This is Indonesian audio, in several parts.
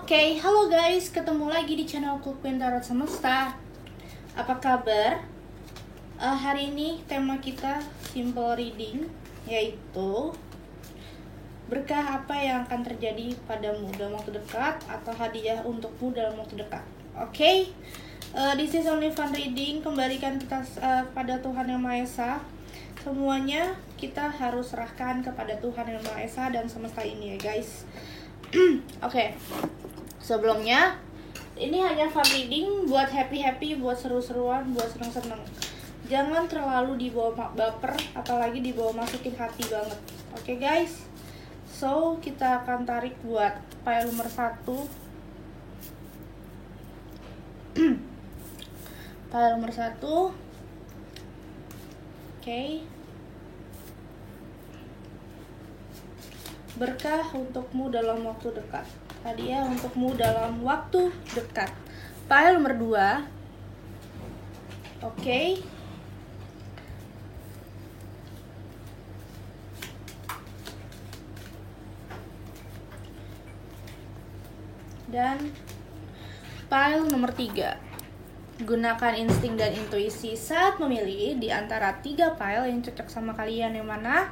Oke, halo guys, ketemu lagi di channel Queen Tarot Semesta. Apa kabar? Hari ini tema kita simple reading, yaitu berkah apa yang akan terjadi padamu dalam waktu dekat atau hadiah untukmu dalam waktu dekat. Oke, this is only fun reading. Kembalikan kita pada Tuhan Yang Maha Esa. Semuanya kita harus serahkan kepada Tuhan Yang Maha Esa dan semesta ini ya guys. Oke. Sebelumnya, ini hanya fun reading buat happy-happy, buat seru-seruan, buat seneng-seneng. Jangan terlalu dibawa baper, apalagi dibawa masukin hati banget. Oke guys? So, kita akan tarik buat pile nomor 1. Pile nomor 1. Oke. Berkah untukmu dalam waktu dekat. Hadiah untukmu dalam waktu dekat. Pile nomor 2. Oke. Dan pile nomor 3. Gunakan insting dan intuisi saat memilih di antara 3 pile yang cocok sama kalian yang mana.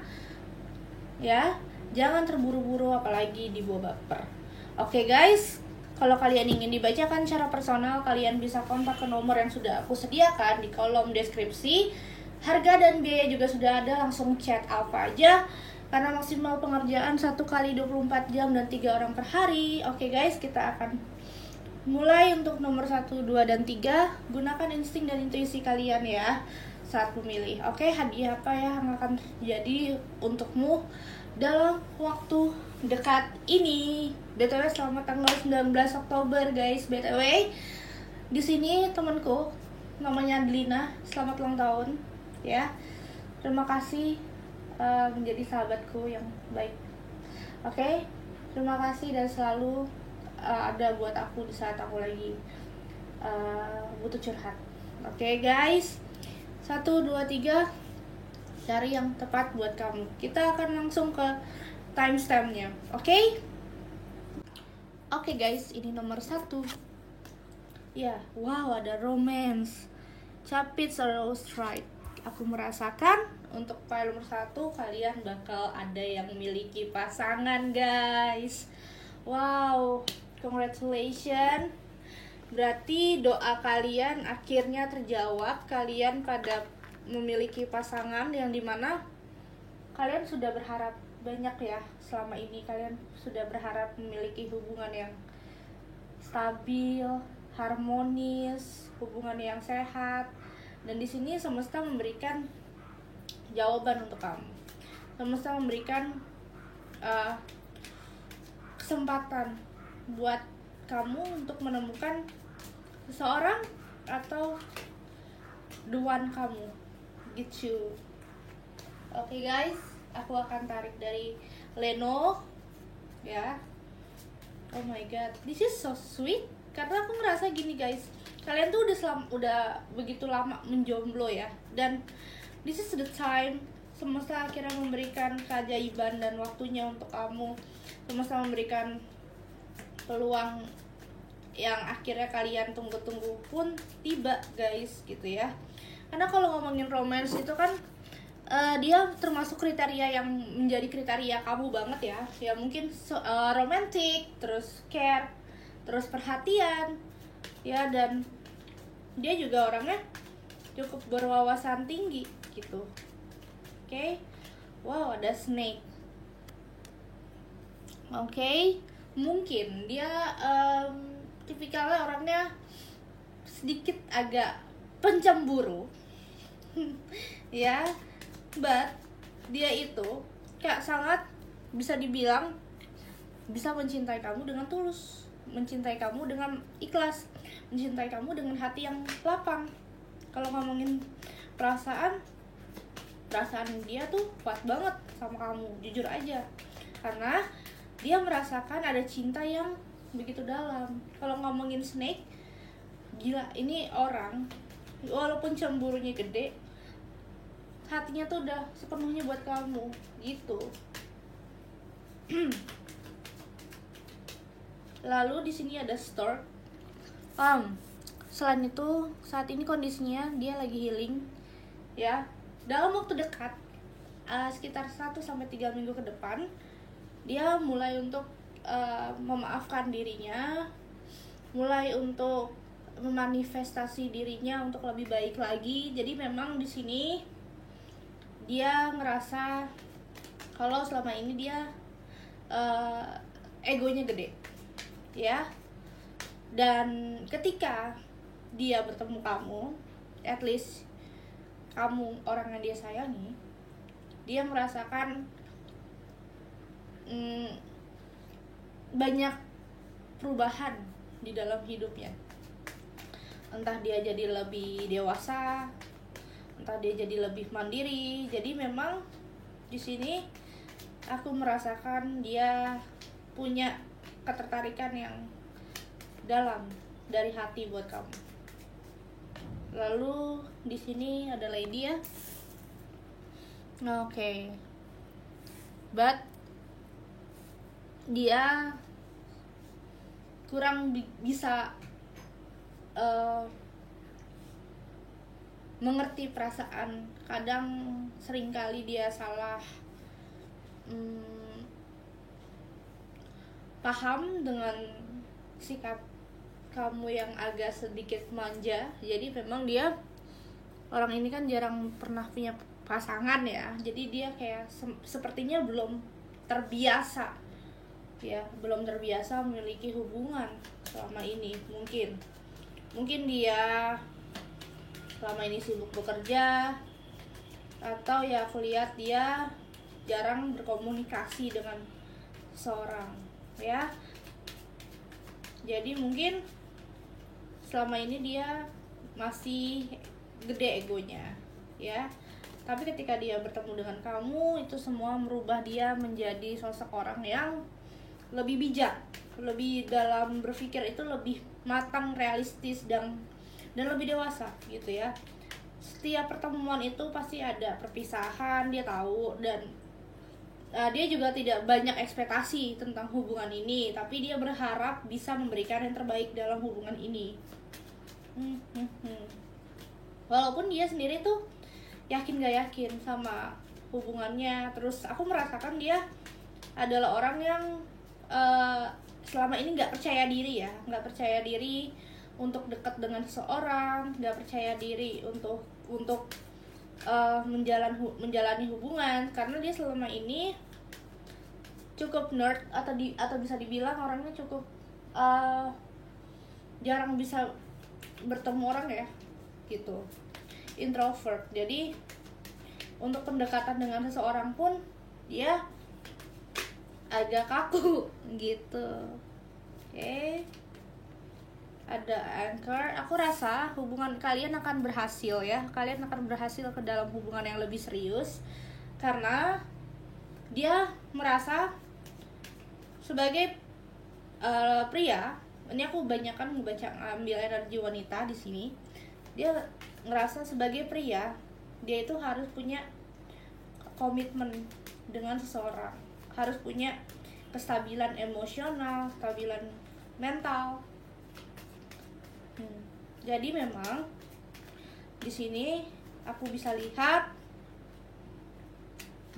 Ya, jangan terburu-buru apalagi dibawa baper. Oke guys, kalau kalian ingin dibacakan secara personal, kalian bisa kontak ke nomor yang sudah aku sediakan di kolom deskripsi. Harga dan biaya juga sudah ada, langsung chat apa aja. Karena maksimal pengerjaan 1 kali 24 jam dan 3 orang per hari. Oke guys, kita akan mulai untuk nomor 1, 2, dan 3. Gunakan insting dan intuisi kalian ya saat memilih. Oke, hadiah apa ya yang akan terjadi untukmu dalam waktu dekat ini. BTW selamat tanggal 19 Oktober guys. BTW di sini temanku namanya Adelina, selamat ulang tahun ya. Terima kasih menjadi sahabatku yang baik. Oke, terima kasih dan selalu ada buat aku di saat aku lagi butuh curhat. Oke guys, 1, 2, 3, cari yang tepat buat kamu. Kita akan langsung ke timestampnya. Oke guys, ini nomor 1. Ya, wow, ada romance. Capits or strike. Aku merasakan untuk pile nomor 1 kalian bakal ada yang memiliki pasangan guys. Wow, congratulations. Berarti doa kalian akhirnya terjawab. Kalian pada memiliki pasangan yang dimana kalian sudah berharap banyak ya selama ini. Kalian sudah berharap memiliki hubungan yang stabil, harmonis, hubungan yang sehat. Dan di sini semesta memberikan jawaban untuk kamu. Semesta memberikan kesempatan buat kamu untuk menemukan seseorang atau the one kamu gitu. Oke guys, aku akan tarik dari Leno ya. Oh my god, this is so sweet. Karena aku ngerasa gini guys, kalian tuh udah begitu lama menjomblo ya. Dan this is the time semesta akhirnya memberikan keajaiban dan waktunya untuk kamu. Semesta memberikan peluang yang akhirnya kalian tunggu-tunggu pun tiba guys gitu ya. Karena kalau ngomongin romance itu kan dia termasuk kriteria yang menjadi kriteria kamu banget ya. Ya mungkin romantic, terus care, terus perhatian ya, dan dia juga orangnya cukup berwawasan tinggi gitu. Oke. Wow, ada snake. Oke. Mungkin dia tipikalnya orangnya sedikit agak pencemburu. Ya, but dia itu kayak sangat bisa dibilang bisa mencintai kamu dengan tulus, mencintai kamu dengan ikhlas, mencintai kamu dengan hati yang lapang. Kalau ngomongin perasaan dia tuh kuat banget sama kamu, jujur aja. Karena dia merasakan ada cinta yang begitu dalam. Kalau ngomongin snake, gila, ini orang walaupun cemburunya gede, hatinya tuh udah sepenuhnya buat kamu gitu. Lalu di sini ada stork. Selain itu saat ini kondisinya dia lagi healing ya. Dalam waktu dekat sekitar 1-3 minggu ke depan dia mulai untuk memaafkan dirinya, mulai untuk memanifestasi dirinya untuk lebih baik lagi. Jadi memang di sini dia ngerasa kalau selama ini dia egonya gede ya. Dan ketika dia bertemu kamu, at least kamu orang yang dia sayangi, dia merasakan banyak perubahan di dalam hidupnya. Entah dia jadi lebih dewasa, entah dia jadi lebih mandiri. Jadi memang di sini aku merasakan dia punya ketertarikan yang dalam dari hati buat kamu. Lalu di sini ada lady ya. Oke. But dia kurang bisa mengerti perasaan. Kadang seringkali dia salah paham dengan sikap kamu yang agak sedikit manja. Jadi memang dia orang ini kan jarang pernah punya pasangan ya. Jadi dia kayak sepertinya belum terbiasa ya, belum terbiasa memiliki hubungan selama ini. Mungkin dia selama ini sibuk bekerja, atau ya aku lihat dia jarang berkomunikasi dengan seorang ya. Jadi mungkin selama ini dia masih gede egonya ya. Tapi ketika dia bertemu dengan kamu, itu semua merubah dia menjadi sosok orang yang lebih bijak, lebih dalam berpikir itu lebih matang, realistis dan lebih dewasa gitu ya. Setiap pertemuan itu pasti ada perpisahan, dia tahu. Dan dia juga tidak banyak ekspektasi tentang hubungan ini, tapi dia berharap bisa memberikan yang terbaik dalam hubungan ini. Walaupun dia sendiri tuh yakin gak yakin sama hubungannya. Terus aku merasakan dia adalah orang yang selama ini gak percaya diri ya, gak percaya diri untuk dekat dengan seseorang, gak percaya diri untuk menjalani hubungan, karena dia selama ini cukup nerd atau bisa dibilang orangnya cukup jarang bisa bertemu orang ya gitu, introvert. Jadi untuk pendekatan dengan seseorang pun dia agak kaku gitu. Oke. Ada anchor. Aku rasa hubungan kalian akan berhasil ya. Kalian akan berhasil ke dalam hubungan yang lebih serius, karena dia merasa sebagai pria. Ini aku banyakkan ambil energi wanita di sini. Dia ngerasa sebagai pria, dia itu harus punya komitmen dengan seseorang, harus punya kestabilan emosional, kestabilan mental. Jadi memang di sini aku bisa lihat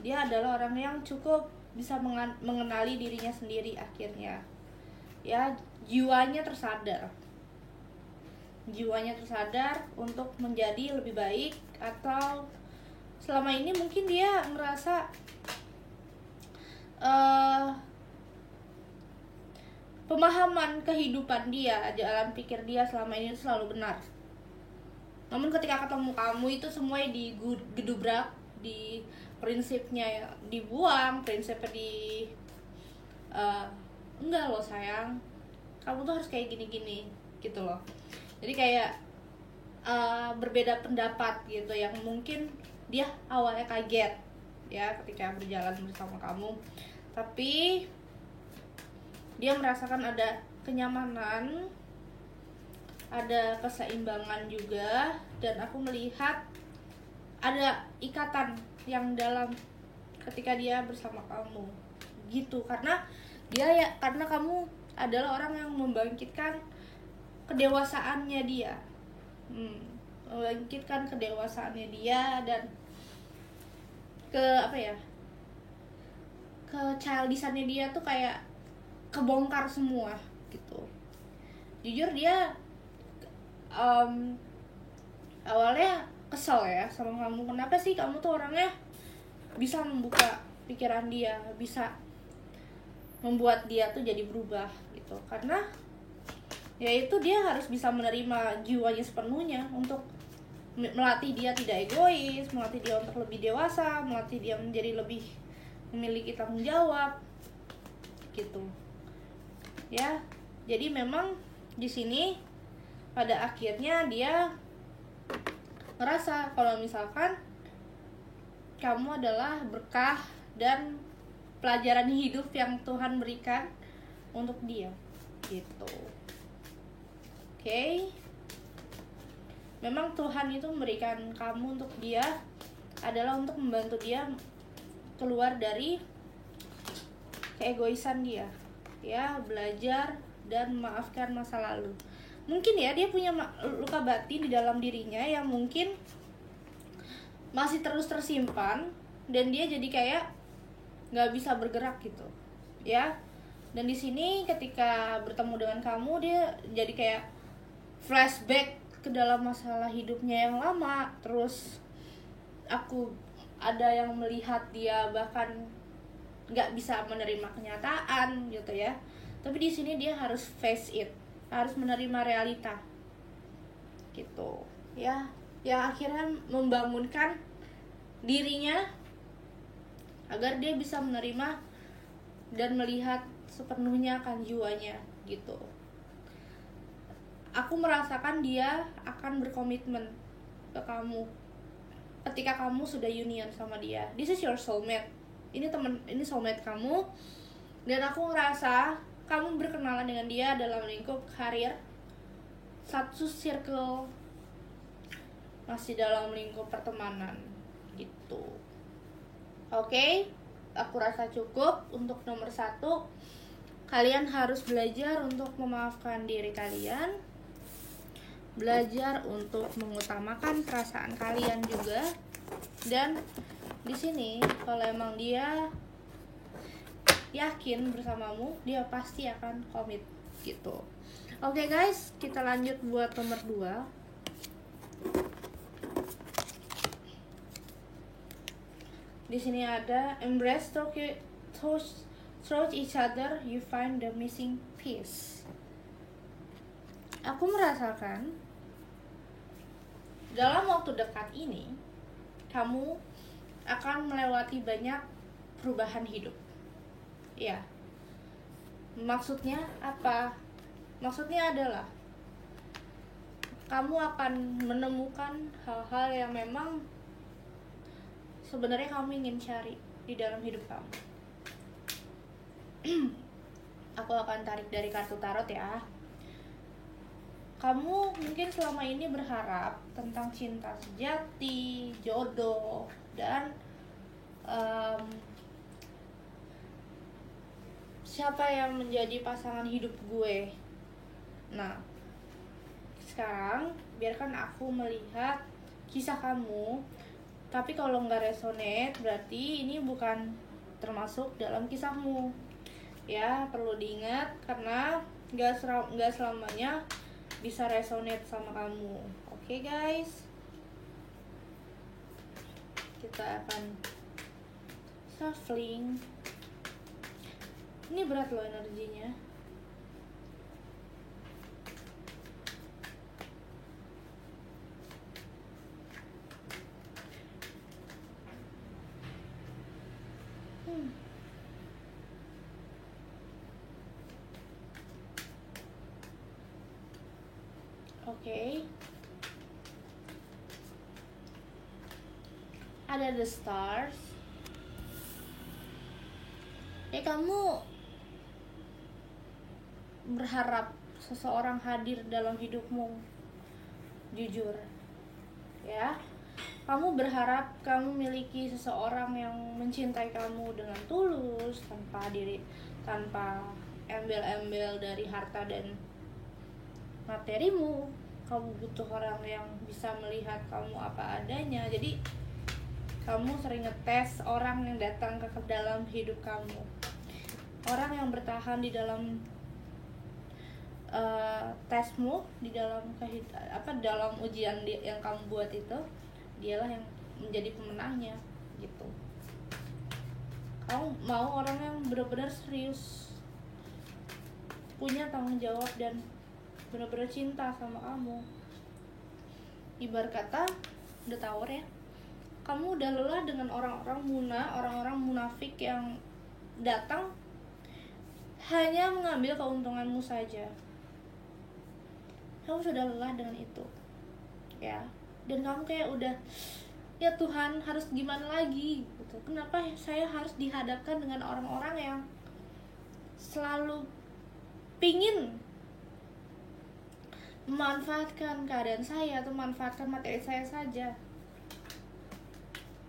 dia adalah orang yang cukup bisa mengenali dirinya sendiri akhirnya. Ya, jiwanya tersadar untuk menjadi lebih baik. Atau selama ini mungkin dia merasa pemahaman kehidupan dia, jalan pikir dia selama ini selalu benar. Namun ketika ketemu kamu itu semuanya digedubrak, di prinsipnya dibuang, prinsipnya enggak loh sayang, kamu tuh harus kayak gini-gini gitu loh. Jadi kayak berbeda pendapat gitu, yang mungkin dia awalnya kaget ya ketika berjalan bersama kamu, tapi dia merasakan ada kenyamanan, ada keseimbangan juga. Dan aku melihat ada ikatan yang dalam ketika dia bersama kamu gitu, karena kamu adalah orang yang membangkitkan kedewasaannya dia, membangkitkan kedewasaannya dia dan ke childishannya dia tuh kayak kebongkar semua gitu. Jujur dia awalnya kesel ya sama kamu, kenapa sih kamu tuh orangnya bisa membuka pikiran dia, bisa membuat dia tuh jadi berubah gitu. Karena yaitu dia harus bisa menerima jiwanya sepenuhnya untuk melatih dia tidak egois, melatih dia untuk lebih dewasa, melatih dia menjadi lebih memiliki tanggung jawab gitu ya. Jadi memang di sini pada akhirnya dia ngerasa kalau misalkan kamu adalah berkah dan pelajaran hidup yang Tuhan berikan untuk dia gitu. Oke. Memang Tuhan itu memberikan kamu untuk dia adalah untuk membantu dia keluar dari keegoisan dia ya, belajar dan memaafkan masa lalu. Mungkin ya dia punya luka batin di dalam dirinya yang mungkin masih terus tersimpan dan dia jadi kayak nggak bisa bergerak gitu ya. Dan di sini ketika bertemu dengan kamu dia jadi kayak flashback ke dalam masalah hidupnya yang lama. Terus aku ada yang melihat dia bahkan nggak bisa menerima kenyataan gitu ya. Tapi di sini dia harus face it, harus menerima realita gitu ya, yang akhirnya membangunkan dirinya agar dia bisa menerima dan melihat sepenuhnya akan jiwanya gitu. Aku merasakan dia akan berkomitmen ke kamu ketika kamu sudah union sama dia. This is your soulmate. Ini soulmate kamu. Dan aku ngerasa kamu berkenalan dengan dia dalam lingkup karir, satu circle, masih dalam lingkup pertemanan gitu. Oke, aku rasa cukup untuk nomor 1. Kalian harus belajar untuk memaafkan diri kalian, belajar untuk mengutamakan perasaan kalian juga. Dan di sini kalau emang dia yakin bersamamu, dia pasti akan komit gitu. Oke guys, kita lanjut buat nomor 2. Di sini ada embrace through each other you find the missing piece. Aku merasakan dalam waktu dekat ini kamu akan melewati banyak perubahan hidup. Ya. Maksudnya apa? Maksudnya adalah kamu akan menemukan hal-hal yang memang sebenarnya kamu ingin cari di dalam hidup kamu. Aku akan tarik dari kartu tarot ya. Kamu mungkin selama ini berharap tentang cinta sejati, jodoh, dan siapa yang menjadi pasangan hidup gue. Nah, sekarang biarkan aku melihat kisah kamu. Tapi kalau nggak resonate, berarti ini bukan termasuk dalam kisahmu. Ya, perlu diingat karena nggak selamanya bisa resonate sama kamu. Oke guys, kita akan shuffling. Ini berat loh energinya. Oke. Ada the stars. Kamu berharap seseorang hadir dalam hidupmu. Jujur. Ya. Kamu berharap kamu memiliki seseorang yang mencintai kamu dengan tulus, tanpa embel-embel dari harta dan materimu. Kamu butuh orang yang bisa melihat kamu apa adanya. Jadi kamu sering ngetes orang yang datang ke dalam hidup kamu, orang yang bertahan di dalam tesmu, di dalam dalam ujian yang kamu buat itu, dialah yang menjadi pemenangnya gitu. Kamu mau orang yang benar-benar serius, punya tanggung jawab dan benar-benar cinta sama kamu. Ibarat kata udah tawar ya, kamu udah lelah dengan orang-orang munafik yang datang hanya mengambil keuntunganmu saja. Kamu sudah lelah dengan itu ya, dan kamu kayak udah, ya Tuhan, harus gimana lagi gitu. Kenapa saya harus dihadapkan dengan orang-orang yang selalu pingin memanfaatkan keadaan saya atau memanfaatkan materi saya saja,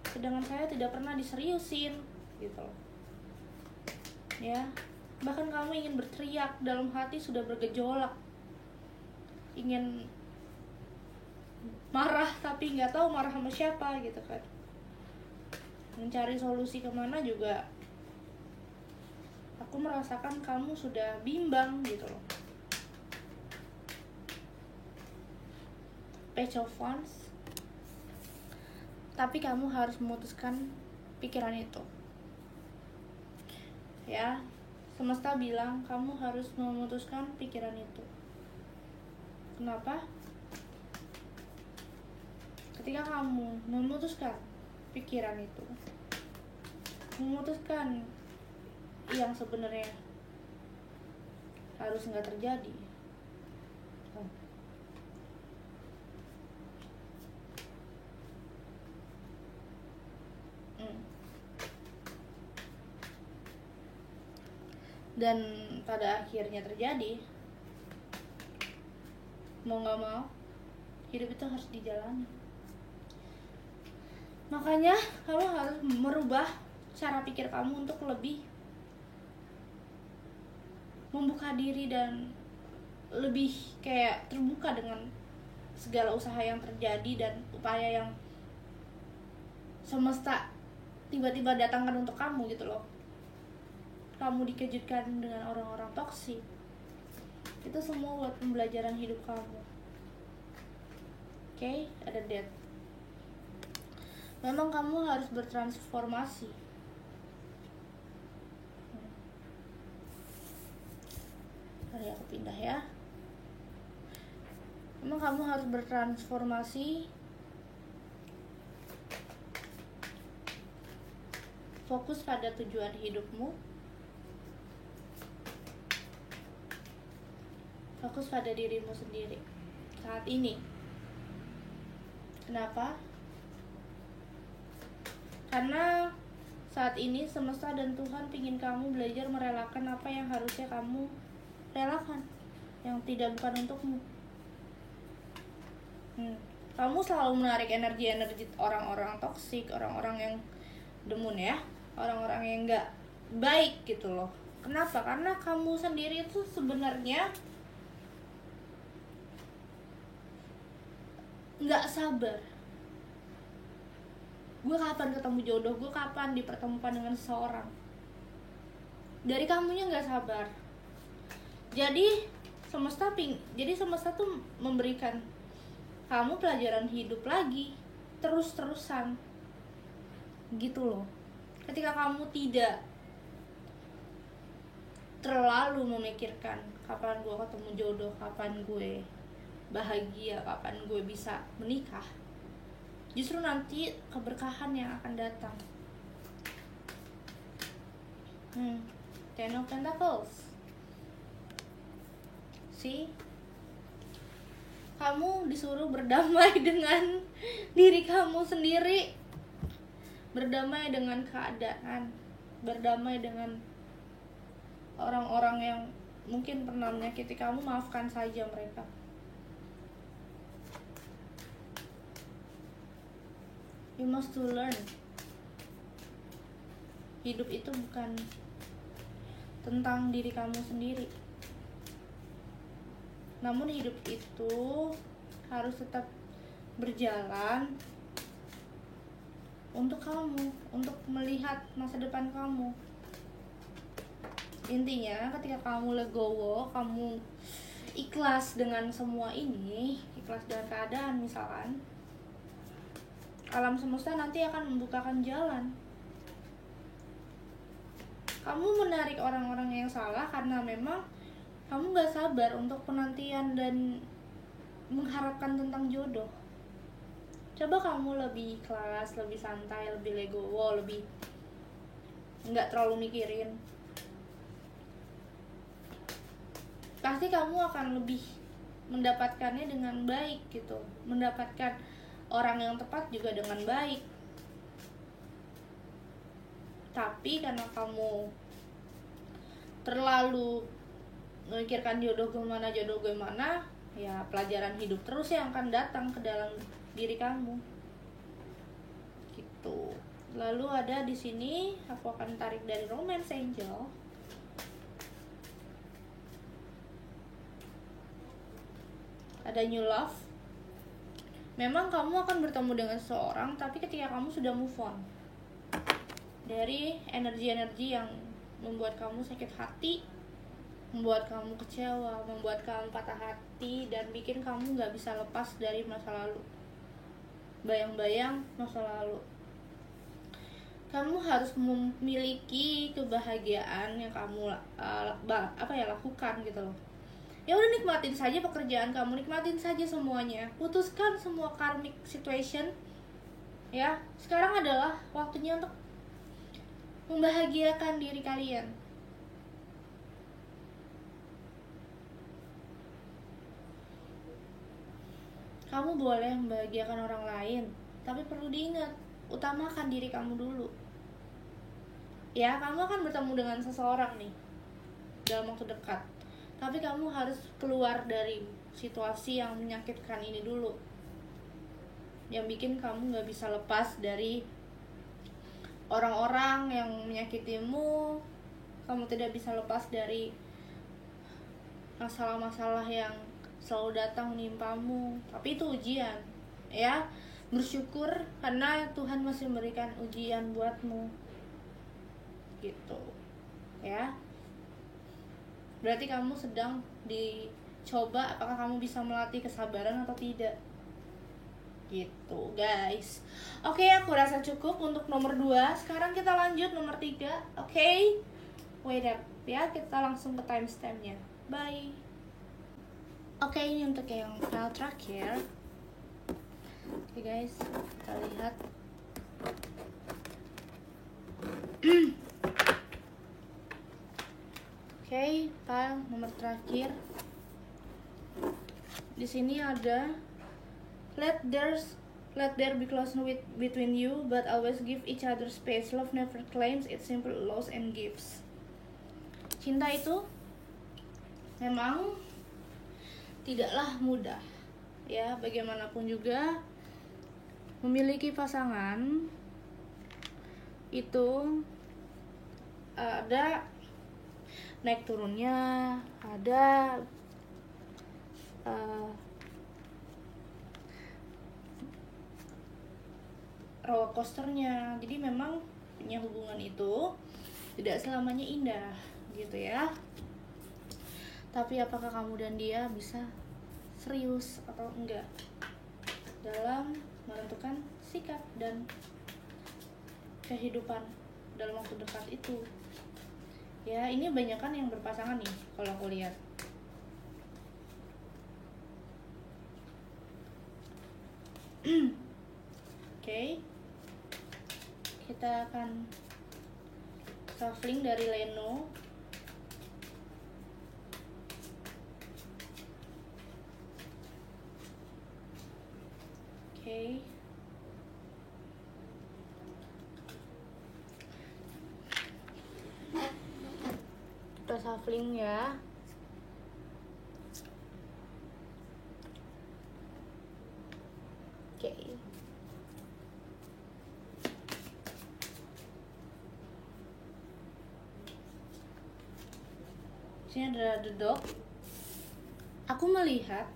sedangkan saya tidak pernah diseriusin gitu ya. Bahkan kamu ingin berteriak, dalam hati sudah bergejolak, ingin marah tapi nggak tahu marah sama siapa gitu kan, mencari solusi kemana juga. Aku merasakan kamu sudah bimbang gitu loh. Page of Wands. Tapi kamu harus memutuskan pikiran itu ya. Semesta bilang kamu harus memutuskan pikiran itu. Kenapa? Ketika kamu memutuskan pikiran itu, memutuskan yang sebenarnya harus nggak terjadi, dan pada akhirnya terjadi, mau nggak mau hidup itu harus dijalani. Makanya kamu harus merubah cara pikir kamu untuk lebih membuka diri dan lebih kayak terbuka dengan segala usaha yang terjadi dan upaya yang semesta tiba-tiba datangkan untuk kamu gitu loh. Kamu dikejutkan dengan orang-orang toksik, itu semua buat pembelajaran hidup kamu. Oke, ada Death. Memang kamu harus bertransformasi. Mari aku pindah ya. Memang kamu harus bertransformasi, fokus pada tujuan hidupmu, fokus pada dirimu sendiri saat ini. Kenapa? Karena saat ini semesta dan Tuhan pingin kamu belajar merelakan apa yang harusnya kamu relakan, yang tidak bukan untukmu. Kamu selalu menarik energi orang-orang toksik, orang-orang yang demun ya, orang-orang yang gak baik gitu loh. Kenapa? Karena kamu sendiri itu sebenarnya nggak sabar. Gue kapan ketemu jodoh, gue kapan dipertemukan dengan seseorang. Dari kamunya nggak sabar. Jadi semesta tuh memberikan kamu pelajaran hidup lagi terus-terusan gitu loh. Ketika kamu tidak terlalu memikirkan kapan gue ketemu jodoh, kapan gue bahagia, kapan gue bisa menikah, justru nanti keberkahan yang akan datang. Ten of Pentacles. See? Kamu disuruh berdamai dengan diri kamu sendiri, berdamai dengan keadaan, berdamai dengan orang-orang yang mungkin pernah menyakiti kamu. Maafkan saja mereka. You must learn. Hidup itu bukan tentang diri kamu sendiri. Namun hidup itu harus tetap berjalan untuk kamu, untuk melihat masa depan kamu. Intinya ketika kamu legowo, kamu ikhlas dengan semua ini, ikhlas dengan keadaan misalkan, alam semesta nanti akan membukakan jalan. Kamu menarik orang-orang yang salah karena memang kamu gak sabar untuk penantian dan mengharapkan tentang jodoh. Coba kamu lebih ikhlas, lebih santai, lebih legowo, lebih gak terlalu mikirin. Pasti kamu akan lebih mendapatkannya dengan baik gitu. Mendapatkan orang yang tepat juga dengan baik. Tapi karena kamu terlalu memikirkan jodoh gimana, ya pelajaran hidup terus yang akan datang ke dalam diri kamu. Gitu. Lalu ada di sini aku akan tarik dari Romance Angel. Ada new love. Memang kamu akan bertemu dengan seseorang, tapi ketika kamu sudah move on dari energi-energi yang membuat kamu sakit hati, membuat kamu kecewa, membuat kamu patah hati, dan bikin kamu gak bisa lepas dari masa lalu. Bayang-bayang masa lalu. Kamu harus memiliki kebahagiaan yang kamu lakukan gitu loh. Ya udah, nikmatin saja pekerjaan kamu, nikmatin saja semuanya. Putuskan semua karmic situation. Ya, sekarang adalah waktunya untuk membahagiakan diri kalian. Kamu boleh membahagiakan orang lain, tapi perlu diingat, utamakan diri kamu dulu. Ya, kamu akan bertemu dengan seseorang nih dalam waktu dekat, tapi kamu harus keluar dari situasi yang menyakitkan ini dulu, yang bikin kamu gak bisa lepas dari orang-orang yang menyakitimu. Kamu tidak bisa lepas dari masalah-masalah yang selalu datang menimpamu. Tapi itu ujian, ya. Bersyukur karena Tuhan masih memberikan ujian buatmu. Gitu. Ya. Berarti kamu sedang dicoba apakah kamu bisa melatih kesabaran atau tidak. Gitu, guys. Oke, aku rasa cukup untuk nomor 2. Sekarang kita lanjut nomor 3. Oke. Wait up ya, kita langsung ke timestampnya. Bye. Oke, ini untuk yang file terakhir. Oke guys, kita lihat. Oke, file nomor terakhir. Di sini ada Let there be closeness between you, but always give each other space. Love never claims, it simply allows and gives. Cinta itu memang tidaklah mudah. Ya, bagaimanapun juga memiliki pasangan itu ada naik turunnya, ada roller coasternya. Jadi memang punya hubungan itu tidak selamanya indah gitu ya. Tapi apakah kamu dan dia bisa serius atau enggak dalam menentukan sikap dan kehidupan dalam waktu dekat itu? Ya, ini banyak kan yang berpasangan nih kalau aku lihat. Oke. Kita akan shuffling dari Leno. Oke. Kita shuffling ya. Oke. sini ada the dog. Aku melihat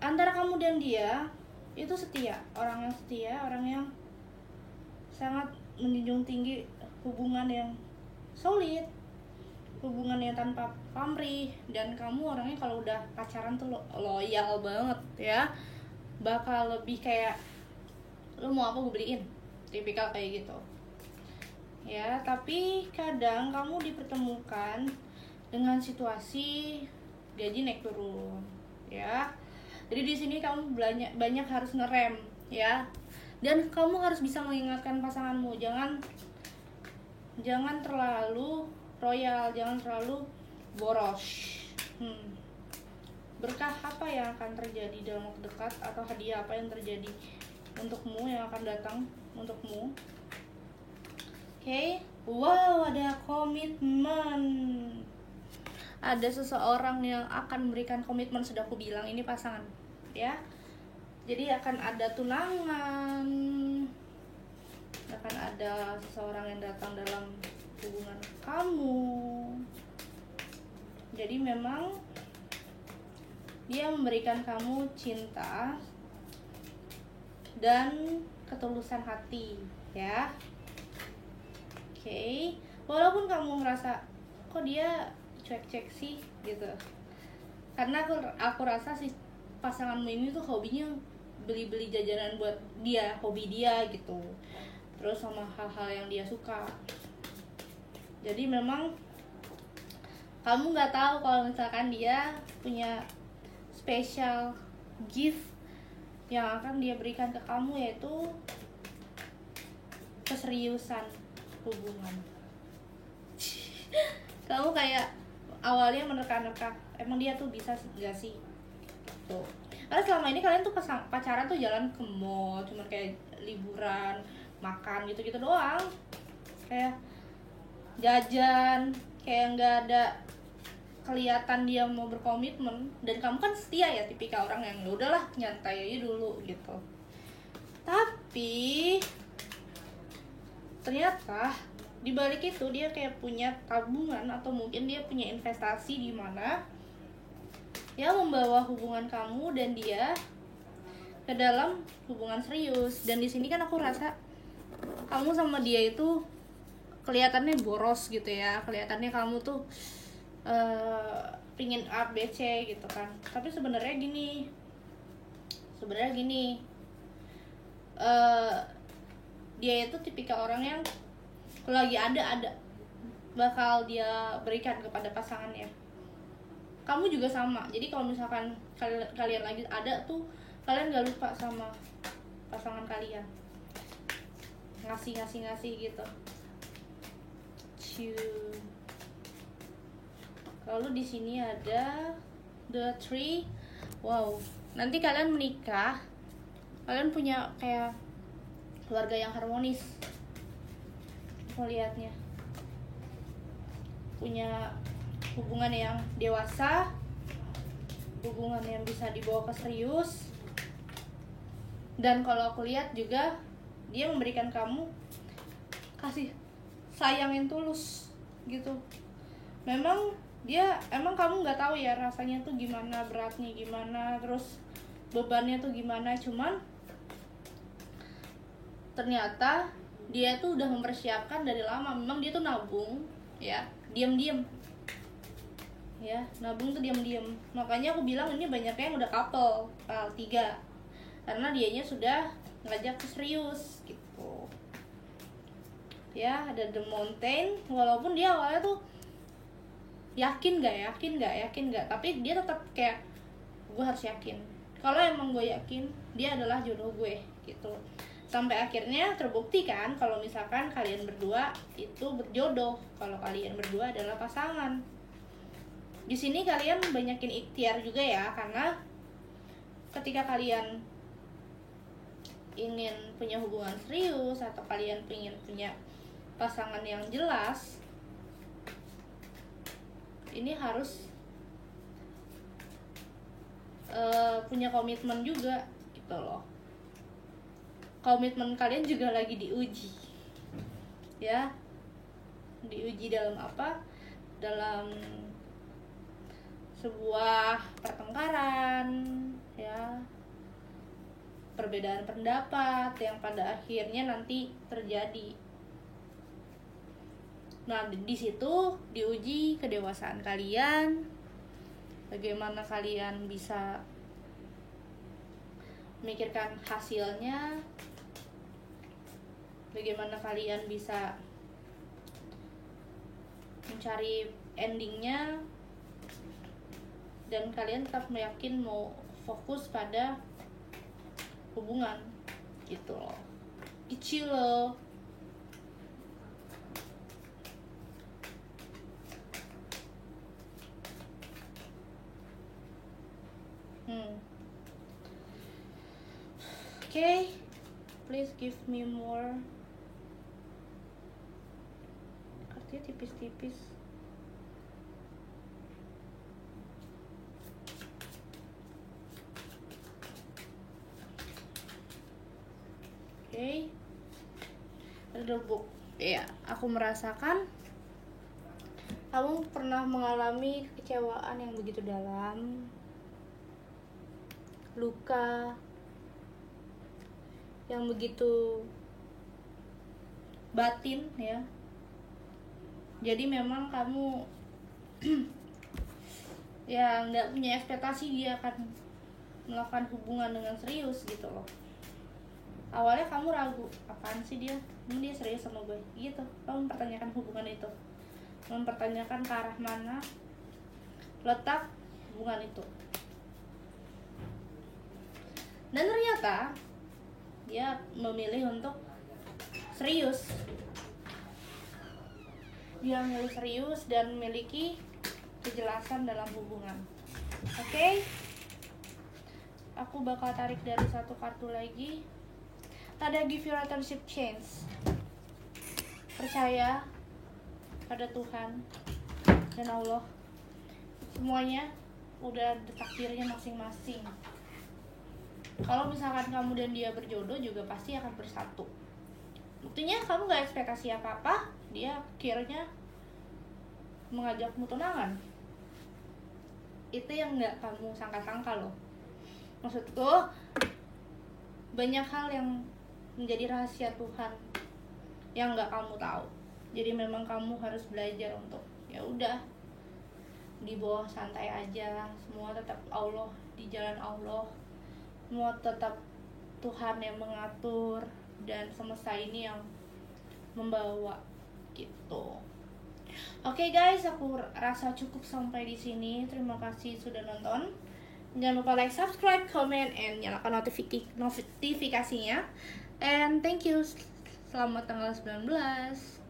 antara kamu dan dia itu setia, orang yang setia, orang yang sangat menjunjung tinggi hubungan yang solid, hubungan yang tanpa pamrih. Dan kamu orangnya kalau udah pacaran tuh loyal banget ya, bakal lebih kayak lu mau apa gue beliin, tipikal kayak gitu ya. Tapi kadang kamu dipertemukan dengan situasi gaji naik turun ya. Jadi di sini kamu banyak harus ngerem ya. Dan kamu harus bisa mengingatkan pasanganmu, jangan terlalu royal, jangan terlalu boros. Berkah apa yang akan terjadi dalam waktu dekat, atau hadiah apa yang terjadi untukmu, yang akan datang untukmu. Oke. Wow, ada komitmen. Ada seseorang yang akan memberikan komitmen, sudah aku bilang ini pasangan ya. Jadi akan ada tunangan, akan ada seseorang yang datang dalam hubungan kamu. Jadi memang dia memberikan kamu cinta dan ketulusan hati ya. Oke. Walaupun kamu ngerasa kok dia cuek-cuek sih gitu, karena aku rasa si pasanganmu ini tuh hobinya beli-beli jajanan buat dia, hobi dia gitu, terus sama hal-hal yang dia suka. Jadi memang kamu nggak tahu kalau misalkan dia punya special gift yang akan dia berikan ke kamu, yaitu keseriusan hubungan. Kamu kayak awalnya menerka-nerka, emang dia tuh bisa gak sih tuh. Karena selama ini kalian tuh pacaran tuh jalan ke mall, cuman kayak liburan, makan gitu-gitu doang, kayak jajan, kayak nggak ada kelihatan dia mau berkomitmen. Dan kamu kan setia ya, tipikal orang yang udahlah nyantai aja dulu gitu. Tapi ternyata di balik itu dia kayak punya tabungan, atau mungkin dia punya investasi di mana yang membawa hubungan kamu dan dia ke dalam hubungan serius. Dan di sini kan aku rasa kamu sama dia itu kelihatannya boros gitu ya, kelihatannya kamu tuh pingin A B C gitu kan. Tapi sebenarnya gini, dia itu tipikal orang yang kalau lagi ada bakal dia berikan kepada pasangannya. Kamu juga sama. Jadi kalau misalkan kalian lagi ada tuh, kalian gak lupa sama pasangan kalian, ngasih gitu. Lalu di sini ada the tree. Wow, nanti kalian menikah, kalian punya kayak keluarga yang harmonis. Aku lihatnya punya hubungan yang dewasa, hubungan yang bisa dibawa ke serius. Dan kalau aku lihat juga dia memberikan kamu kasih sayang yang tulus gitu. Emang kamu nggak tahu ya rasanya tuh gimana, beratnya gimana, terus bebannya tuh gimana. Cuman ternyata dia tuh udah mempersiapkan dari lama. Memang dia tuh nabung ya, diam-diam ya, nabung tuh diam-diam. Makanya aku bilang ini banyaknya yang udah couple 3, karena dianya sudah ngajak ke serius gitu ya. Ada the mountain. Walaupun dia awalnya tuh yakin nggak, tapi dia tetap kayak gue harus yakin. Kalau emang gue yakin dia adalah jodoh gue gitu. Sampai akhirnya terbukti kan kalau misalkan kalian berdua itu berjodoh, kalau kalian berdua adalah pasangan. Di sini kalian banyakin ikhtiar juga ya, karena ketika kalian ingin punya hubungan serius atau kalian ingin punya pasangan yang jelas, ini harus punya komitmen juga gitu loh. Komitmen kalian juga lagi diuji ya. Diuji dalam apa? dalam sebuah pertengkaran, ya, perbedaan pendapat yang pada akhirnya nanti terjadi. Nah, di situ diuji kedewasaan kalian, bagaimana kalian bisa memikirkan hasilnya, bagaimana kalian bisa mencari endingnya, dan kalian tetap yakin mau fokus pada hubungan gitu loh. Ichi loh. Okay, please give me more. Kartunya tipis-tipis. Okay, ada book. Ya, aku merasakan kamu pernah mengalami kekecewaan yang begitu dalam, luka yang begitu batin, ya. Jadi memang kamu ya nggak punya ekspektasi dia akan melakukan hubungan dengan serius gitu loh. Awalnya kamu ragu, apaan sih dia? Dia serius sama gue? Gitu. Kamu mempertanyakan hubungan itu, mempertanyakan ke arah mana letak hubungan itu. Dan ternyata dia memilih untuk serius. Dia memilih serius dan memiliki kejelasan dalam hubungan. Oke? Aku bakal tarik dari satu kartu lagi. Ada give your relationship chance. Percaya pada Tuhan dan Allah. Semuanya udah takdirnya masing-masing. Kalau misalkan kamu dan dia berjodoh juga pasti akan bersatu. Buktinya kamu gak ekspektasi apa-apa, dia akhirnya mengajakmu tunangan. Itu yang gak kamu sangka-sangka loh. Maksudku, banyak hal yang menjadi rahasia Tuhan yang gak kamu tahu. Jadi memang kamu harus belajar untuk ya udah di bawah santai aja. Semua tetap Allah, di jalan Allah. Semua tetap Tuhan yang mengatur dan semesta ini yang membawa gitu. Oke guys, aku rasa cukup sampai di sini. Terima kasih sudah nonton. Jangan lupa like, subscribe, comment, and nyalakan notifikasinya. And thank you. Selamat tanggal 19.